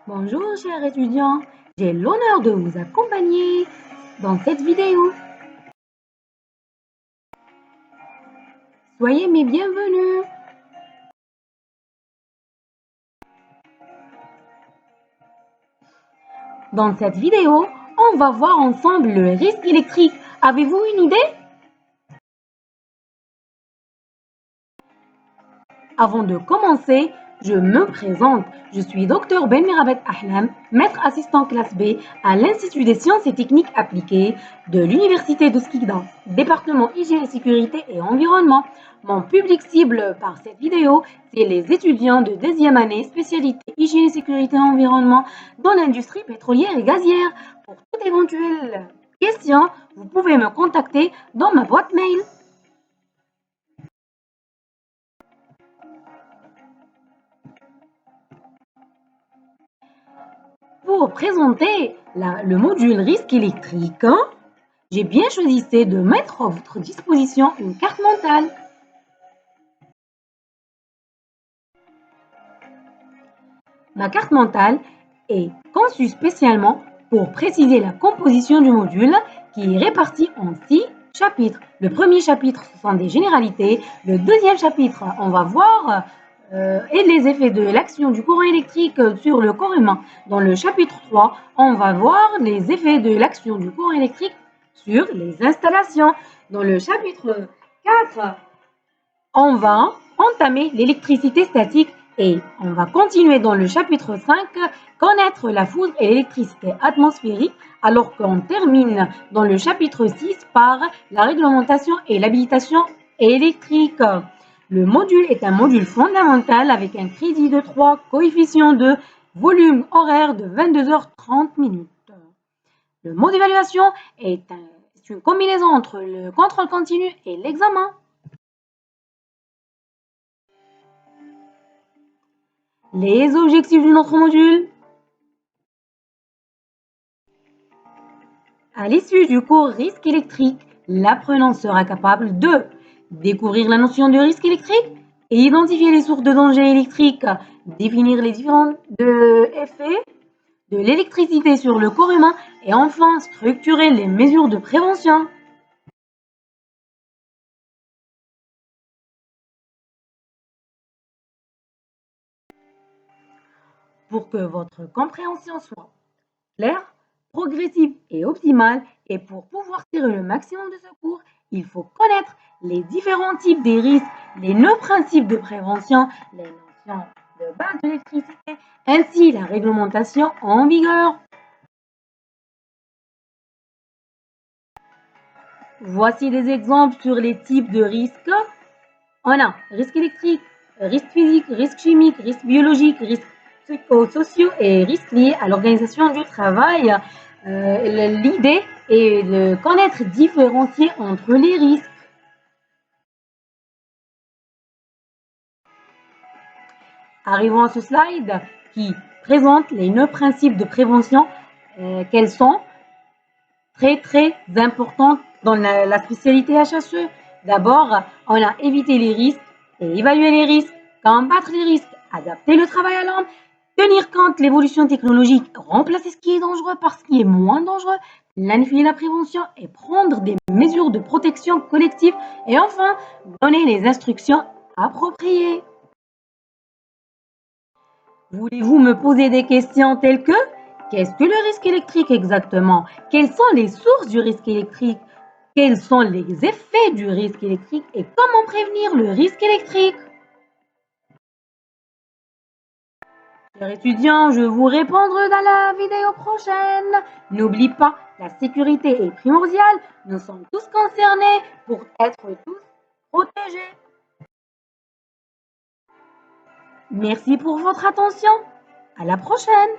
Bonjour chers étudiants, j'ai l'honneur de vous accompagner dans cette vidéo. Soyez mes bienvenus. Dans cette vidéo, on va voir ensemble le risque électrique. Avez-vous une idée? Avant de commencer, je me présente. Je suis Dr Benmirabet Ahlam, maître assistant classe B à l'Institut des sciences et techniques appliquées de l'Université de Skikda, département hygiène, sécurité et environnement. Mon public cible par cette vidéo, c'est les étudiants de deuxième année spécialité hygiène, sécurité et environnement dans l'industrie pétrolière et gazière. Pour toute éventuelle question, vous pouvez me contacter dans ma boîte mail. Pour présenter le module risque électrique, j'ai bien choisi de mettre à votre disposition une carte mentale. Ma carte mentale est conçue spécialement pour préciser la composition du module qui est réparti en 6 chapitres. Le premier chapitre, ce sont des généralités. Le deuxième chapitre, on va voir et les effets de l'action du courant électrique sur le corps humain. Dans le chapitre 3, on va voir les effets de l'action du courant électrique sur les installations. Dans le chapitre 4, on va entamer l'électricité statique et on va continuer dans le chapitre 5, connaître la foudre et l'électricité atmosphérique, alors qu'on termine dans le chapitre 6 par la réglementation et l'habilitation électrique. Le module est un module fondamental avec un crédit de 3, coefficient de volume horaire de 22h30 minutes. Le mode d'évaluation est une combinaison entre le contrôle continu et l'examen. Les objectifs de notre module. À l'issue du cours risque électrique, l'apprenant sera capable de découvrir la notion de risque électrique et identifier les sources de danger électrique, définir les différents effets de l'électricité sur le corps humain et enfin structurer les mesures de prévention. Pour que votre compréhension soit claire, progressive et optimale, et pour pouvoir tirer le maximum de ce cours, il faut connaître les différents types des risques, les 9 principes de prévention, les notions de base de l'électricité, ainsi la réglementation en vigueur. Voici des exemples sur les types de risques. On a risque électrique, risque physique, risque chimique, risque biologique, risque psychosociaux et risques liés à l'organisation du travail. L'idée est de connaître, différencier entre les risques. Arrivons à ce slide qui présente les 9 principes de prévention qu'elles sont très importantes dans la spécialité HSE. D'abord, on a évité les risques et évaluer les risques, combattre les risques, adapter le travail à l'homme, tenir compte de l'évolution technologique, remplacer ce qui est dangereux par ce qui est moins dangereux, planifier la prévention et prendre des mesures de protection collective et enfin, donner les instructions appropriées. Voulez-vous me poser des questions telles que qu'est-ce que le risque électrique exactement? Quelles sont les sources du risque électrique? Quels sont les effets du risque électrique et comment prévenir le risque électrique? Chers étudiants, je vous répondrai dans la vidéo prochaine. N'oublie pas, la sécurité est primordiale. Nous sommes tous concernés pour être tous protégés. Merci pour votre attention. À la prochaine.